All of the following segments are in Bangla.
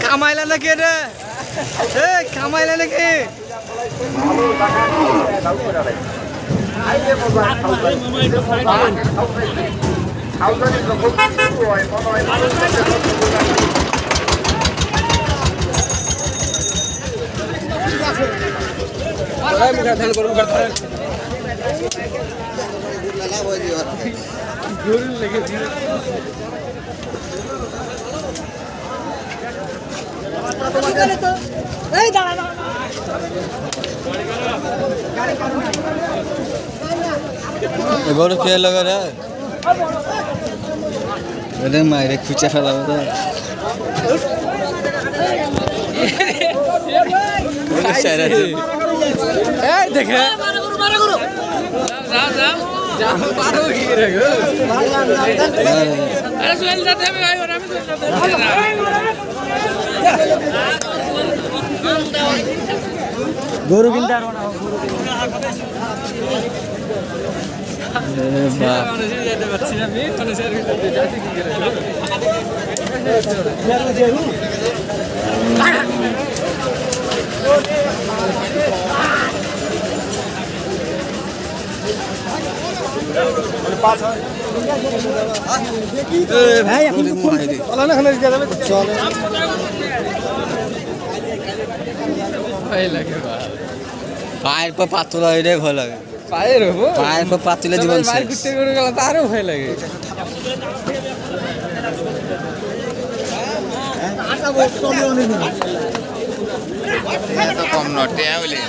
কামাইলা নাকি রে? কামাইলা নাকি? গরু কে লাগে রে? মায়ের খুঁচে ফেলাবে তো দেখে গরু কিনতে পারবো না ভাই পায়ের পর পাতলা এটাই ভয় লাগে পায়ের পর পাতলা জীবন তারও ভয় লাগে কম নটে বলে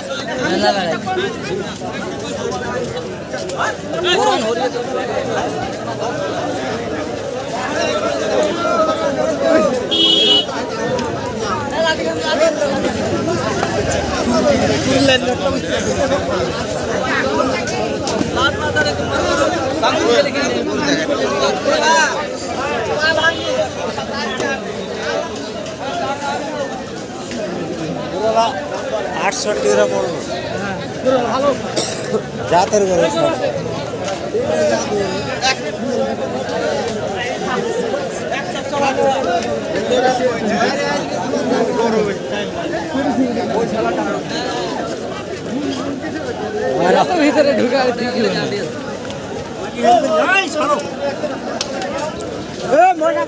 আটষট্টি টাকা পড়লো ভালো জাতের করে ভিতরে ঢুকে মজা